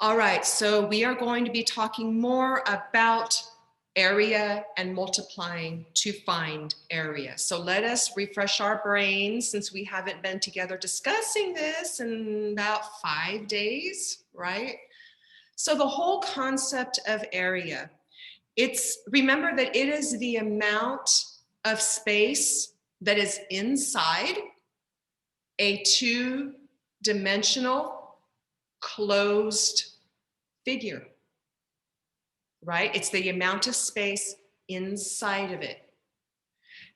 All right, so we are going to be talking more about area and multiplying to find area. So let us refresh our brains since we haven't been together discussing this in about 5 days, right? So the whole concept of area, remember that it is the amount of space that is inside a two-dimensional closed figure, right? It's the amount of space inside of it.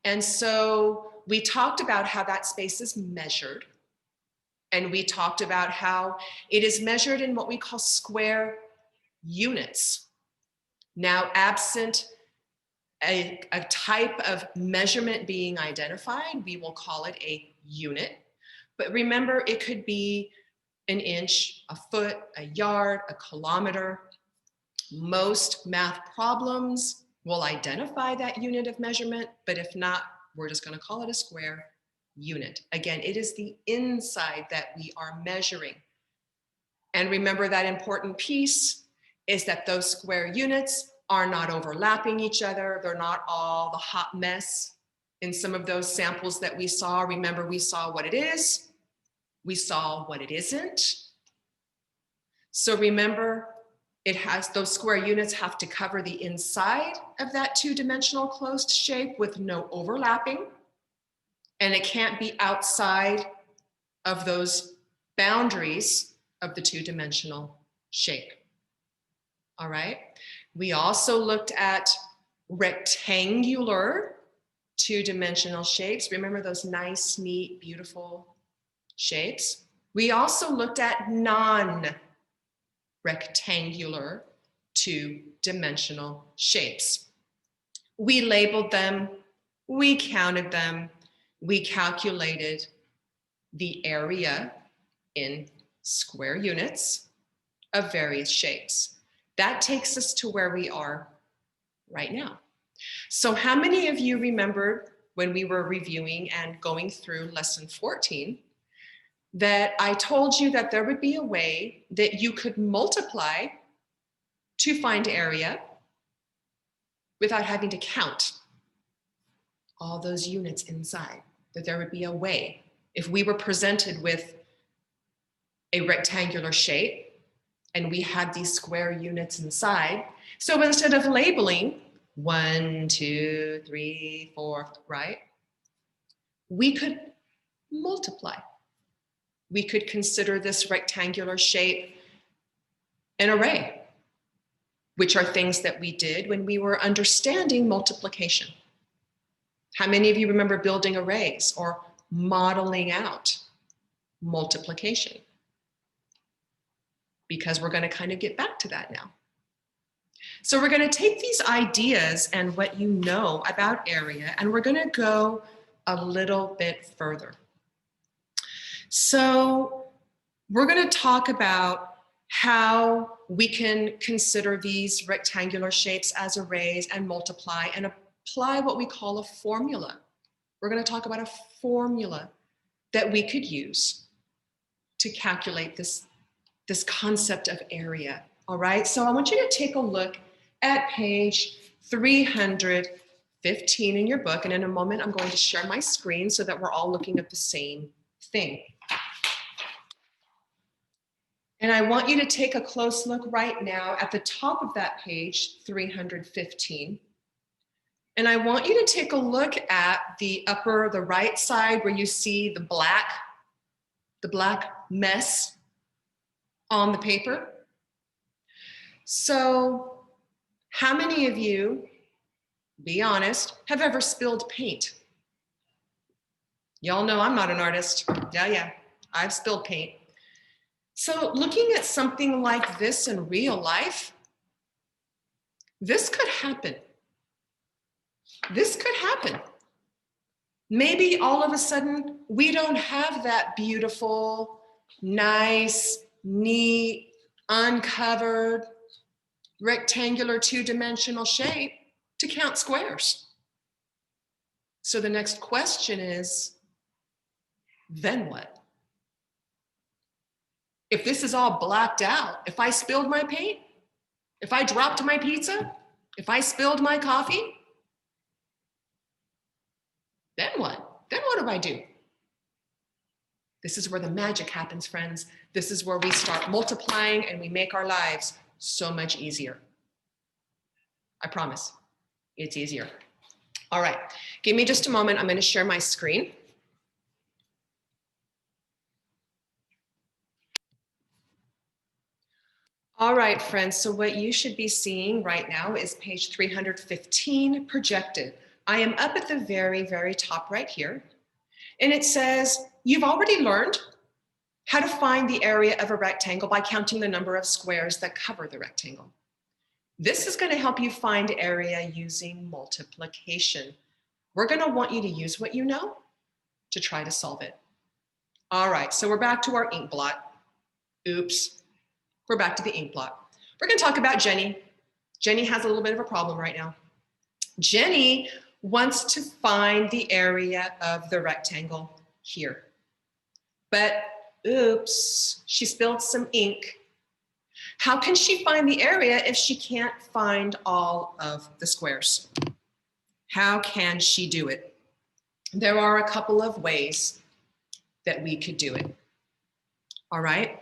And so we talked about how that space is measured. And we talked about how it is measured in what we call square units. Now, absent a type of measurement being identified, we will call it a unit. But remember, it could be an inch, a foot, a yard, a kilometer. Most math problems will identify that unit of measurement, but if not, we're just going to call it a square unit. Again, it is the inside that we are measuring. And remember, that important piece is that those square units are not overlapping each other. They're not all the hot mess in some of those samples that we saw. Remember, we saw what it is. We saw what it isn't. So remember, those square units have to cover the inside of that two-dimensional closed shape with no overlapping. And it can't be outside of those boundaries of the two-dimensional shape. All right. We also looked at rectangular two-dimensional shapes. Remember those nice, neat, beautiful shapes? We also looked at non-rectangular two-dimensional shapes. We labeled them, we counted them, we calculated the area in square units of various shapes. That takes us to where we are right now. So how many of you remember when we were reviewing and going through lesson 14 that I told you that there would be a way that you could multiply to find area without having to count all those units inside, that there would be a way. If we were presented with a rectangular shape and we had these square units inside, so instead of labeling 1, 2, 3, 4, right? We could multiply. We could consider this rectangular shape an array, which are things that we did when we were understanding multiplication. How many of you remember building arrays or modeling out multiplication? Because we're going to kind of get back to that now. So we're going to take these ideas and what you know about area, and we're going to go a little bit further. So we're going to talk about how we can consider these rectangular shapes as arrays and multiply and apply what we call a formula. We're going to talk about a formula that we could use to calculate this concept of area. All right, so I want you to take a look at page 315 in your book, and in a moment I'm going to share my screen so that we're all looking at the same thing. And I want you to take a close look right now at the top of that page, 315. And I want you to take a look at the right side where you see the black mess on the paper. So how many of you, be honest, have ever spilled paint? Y'all know I'm not an artist. Yeah, I've spilled paint. So looking at something like this in real life, this could happen. This could happen. Maybe all of a sudden we don't have that beautiful, nice, neat, uncovered, rectangular two-dimensional shape to count squares. So the next question is, then what? If this is all blacked out, if I spilled my paint, if I dropped my pizza, if I spilled my coffee, then what? Then what do I do? This is where the magic happens, friends. This is where we start multiplying and we make our lives so much easier. I promise, it's easier. All right, give me just a moment. I'm going to share my screen. All right, friends, so what you should be seeing right now is page 315 projected. I am up at the very, very top right here, and it says, you've already learned how to find the area of a rectangle by counting the number of squares that cover the rectangle. This is going to help you find area using multiplication. We're going to want you to use what you know to try to solve it. All right, so we're back to our ink blot. Oops. We're back to the ink blot. We're going to talk about Jenny. Jenny has a little bit of a problem right now. Jenny wants to find the area of the rectangle here. But oops, she spilled some ink. How can she find the area if she can't find all of the squares? How can she do it? There are a couple of ways that we could do it. All right.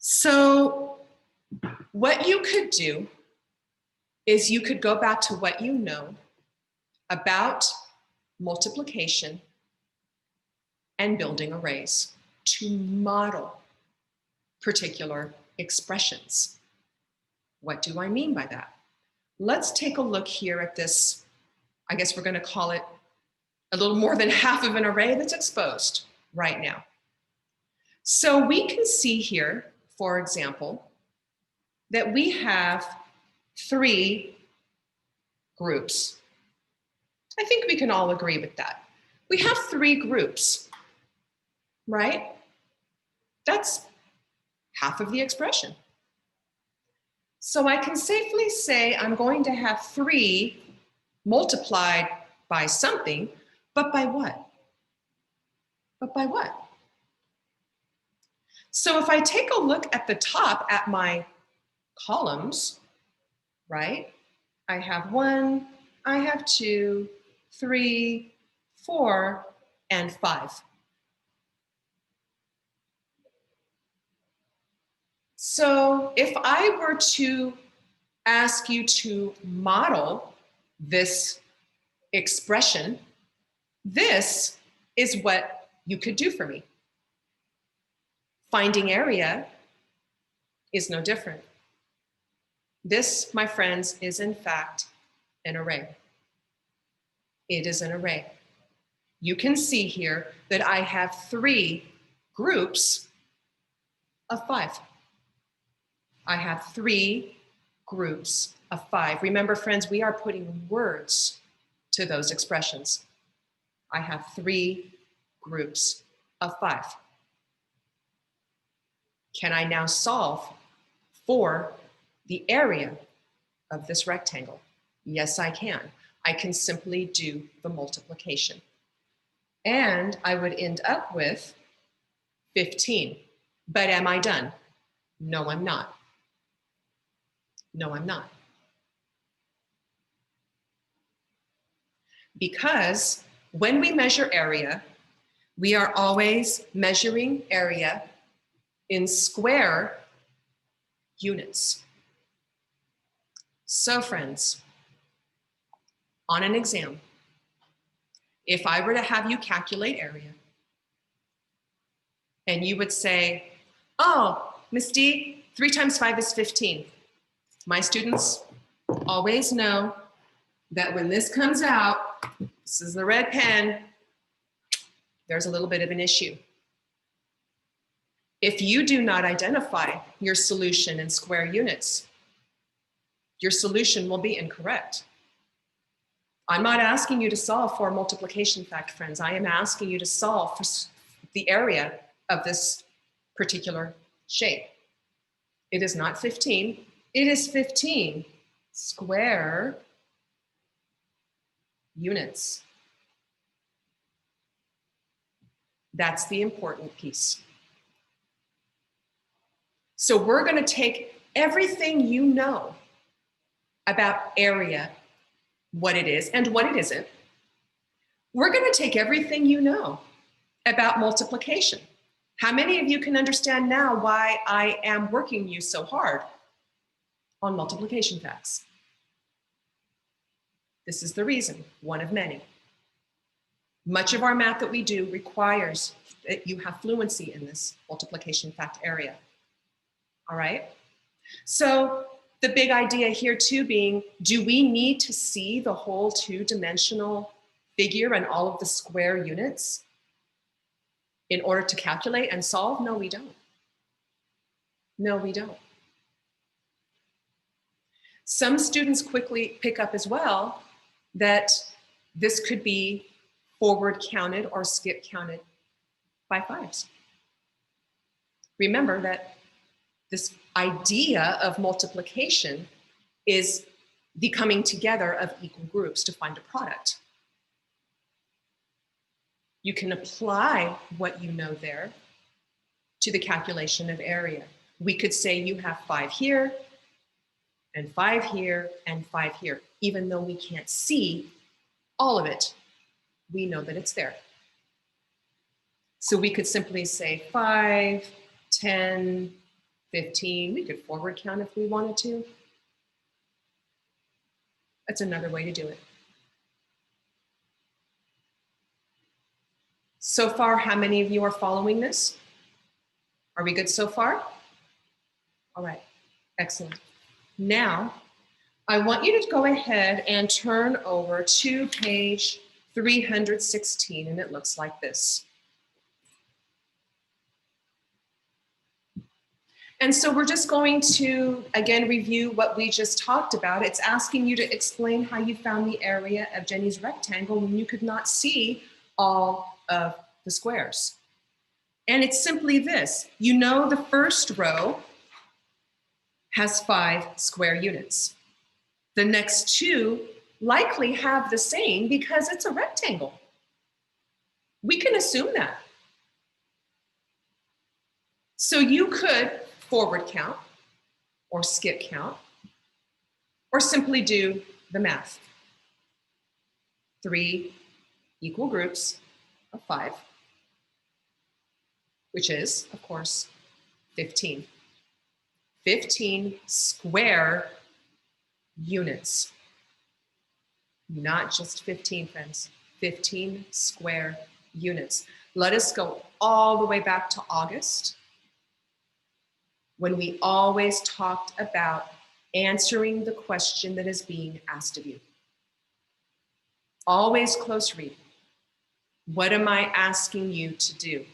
So what you could do is you could go back to what you know about multiplication and building arrays to model particular expressions. What do I mean by that? Let's take a look here at this. I guess we're going to call it a little more than half of an array that's exposed right now. So we can see here, for example, that we have 3 groups. I think we can all agree with that. We have 3 groups, right? That's half of the expression. So I can safely say I'm going to have 3 multiplied by something, but by what? But by what? So if I take a look at the top at my columns, right? I have 1, I have 2, 3, 4, and 5. So if I were to ask you to model this expression, this is what you could do for me. Finding area is no different. This, my friends, is in fact an array. It is an array. You can see here that I have 3 groups of 5. I have 3 groups of 5. Remember, friends, we are putting words to those expressions. I have 3 groups of 5. Can I now solve for the area of this rectangle? Yes, I can. I can simply do the multiplication. And I would end up with 15. But am I done? No, I'm not. No, I'm not. Because when we measure area, we are always measuring area in square units. So friends, on an exam, if I were to have you calculate area, and you would say, oh, Miss D, 3 times 5 is 15. My students always know that when this comes out, this is the red pen, there's a little bit of an issue. If you do not identify your solution in square units, your solution will be incorrect. I'm not asking you to solve for a multiplication fact, friends. I am asking you to solve for the area of this particular shape. It is not 15. It is 15 square units. That's the important piece. So we're going to take everything you know about area, what it is and what it isn't. We're going to take everything you know about multiplication. How many of you can understand now why I am working you so hard on multiplication facts? This is the reason, one of many. Much of our math that we do requires that you have fluency in this multiplication fact area. All right? So the big idea here too being, do we need to see the whole two-dimensional figure and all of the square units in order to calculate and solve? No, we don't. No, we don't. Some students quickly pick up as well that this could be forward counted or skip counted by fives. Remember that this idea of multiplication is the coming together of equal groups to find a product. You can apply what you know there to the calculation of area. We could say you have 5 here, and 5 here, and 5 here. Even though we can't see all of it, we know that it's there. So we could simply say 5, 10, 15. We could forward count if we wanted to. That's another way to do it. So far, how many of you are following this? Are we good so far? All right, excellent. Now, I want you to go ahead and turn over to page 316, and it looks like this. And so we're just going to, again, review what we just talked about. It's asking you to explain how you found the area of Jenny's rectangle when you could not see all of the squares. And it's simply this. You know the first row has 5 square units. The next 2 likely have the same because it's a rectangle. We can assume that. So you could forward count or skip count or simply do the math. 3 equal groups of 5, which is, of course, 15. 15 square units. Not just 15, friends, 15 square units. Let us go all the way back to August, when we always talked about answering the question that is being asked of you. Always close read. What am I asking you to do?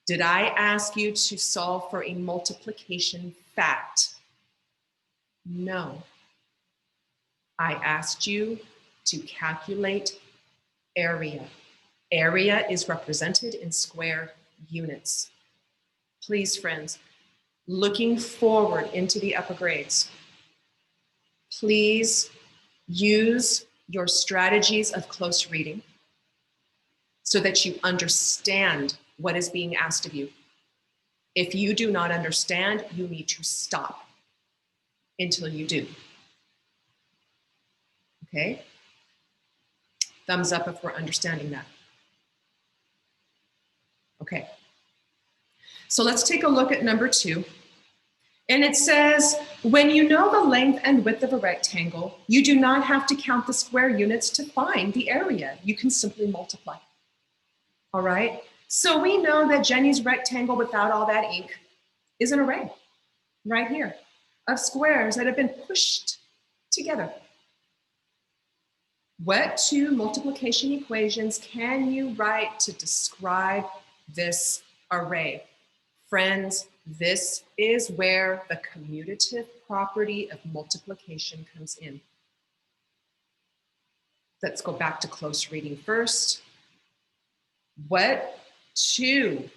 Did I ask you to solve for a multiplication fact? No. I asked you to calculate area. Area is represented in square units. Please, friends, looking forward into the upper grades, please use your strategies of close reading so that you understand what is being asked of you. If you do not understand, you need to stop until you do. Okay? Thumbs up if we're understanding that. Okay. So let's take a look at number 2. And it says, when you know the length and width of a rectangle, you do not have to count the square units to find the area. You can simply multiply. All right? So we know that Jenny's rectangle without all that ink is an array right here of squares that have been pushed together. What 2 multiplication equations can you write to describe this array? Friends, this is where the commutative property of multiplication comes in. Let's go back to close reading first. What 2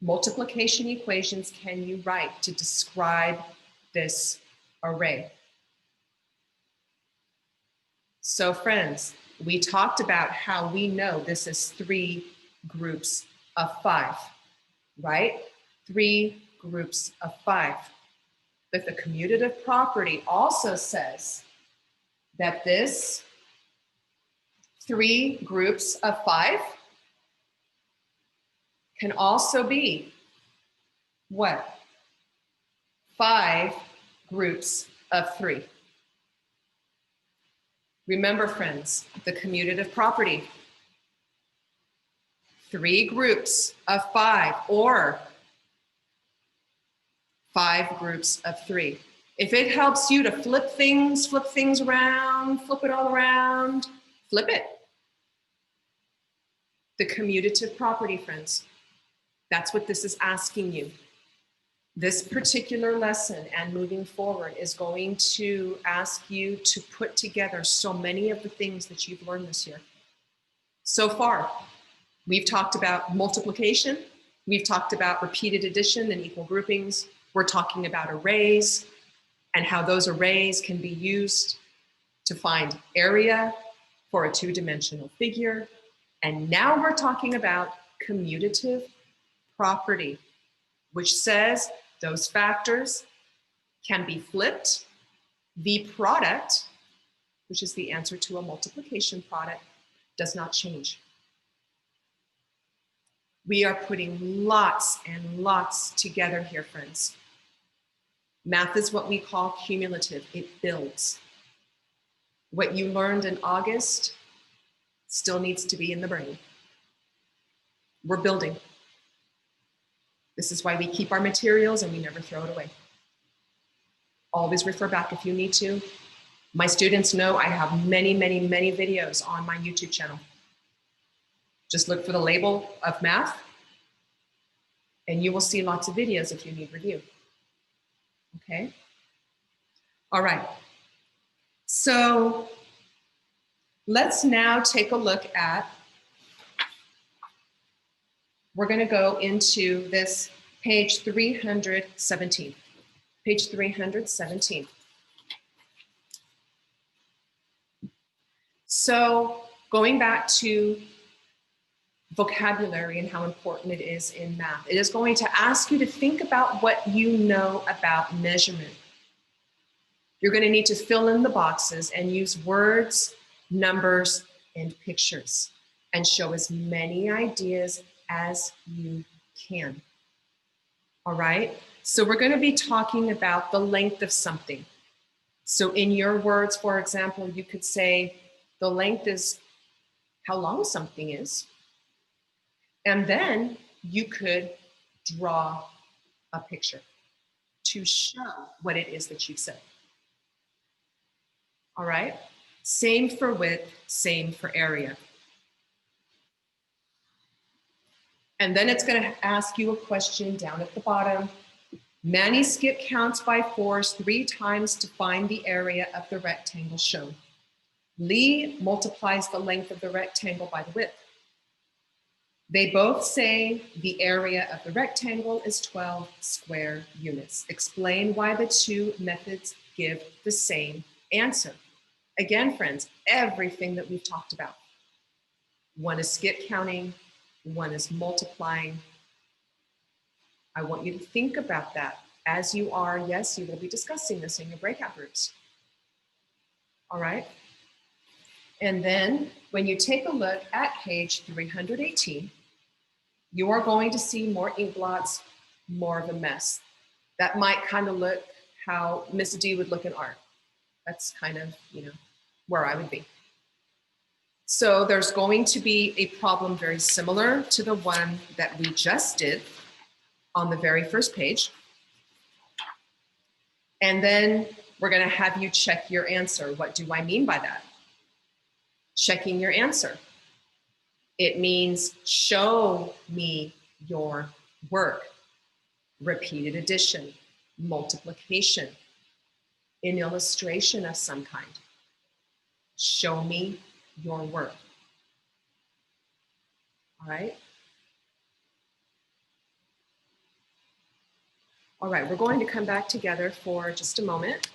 multiplication equations can you write to describe this array? So friends, we talked about how we know this is 3 groups of 5, right? 3 groups of 5. But the commutative property also says that this 3 groups of 5 can also be what? 5 groups of 3. Remember, friends, the commutative property. 3 groups of 5 or 5 groups of 3. If it helps you to flip things around, flip it all around, flip it. The commutative property, friends. That's what this is asking you. This particular lesson and moving forward is going to ask you to put together so many of the things that you've learned this year. So far, we've talked about multiplication. We've talked about repeated addition and equal groupings. We're talking about arrays and how those arrays can be used to find area for a 2-dimensional figure. And now we're talking about commutative property, which says those factors can be flipped. The product, which is the answer to a multiplication product, does not change. We are putting lots and lots together here, friends. Math is what we call cumulative. It builds. What you learned in August still needs to be in the brain. We're building. This is why we keep our materials and we never throw it away. Always refer back if you need to. My students know I have many, many, many videos on my YouTube channel. Just look for the label of math and you will see lots of videos if you need review. Okay? All right. So let's now take a look at, we're going to go into this page 317. Page 317. So going back to vocabulary and how important it is in math, it is going to ask you to think about what you know about measurement. You're going to need to fill in the boxes and use words, numbers, and pictures, and show as many ideas as you can. All right? So we're going to be talking about the length of something. So in your words, for example, you could say the length is how long something is. And then you could draw a picture to show what it is that you've said. All right? Same for width, same for area. And then it's going to ask you a question down at the bottom. Manny Skip counts by 4s 3 times to find the area of the rectangle shown. Lee multiplies the length of the rectangle by the width. They both say the area of the rectangle is 12 square units. Explain why the 2 methods give the same answer. Again, friends, everything that we've talked about. One is skip counting, one is multiplying. I want you to think about that as you are, yes, you will be discussing this in your breakout groups. All right? And then when you take a look at page 318, you are going to see more ink blots, more of a mess. That might kind of look how Miss D would look in art. That's kind of, where I would be. So there's going to be a problem very similar to the one that we just did on the very first page. And then we're going to have you check your answer. What do I mean by that? Checking your answer. It means show me your work. Repeated addition, multiplication, an illustration of some kind. Show me your work. All right? All right, we're going to come back together for just a moment.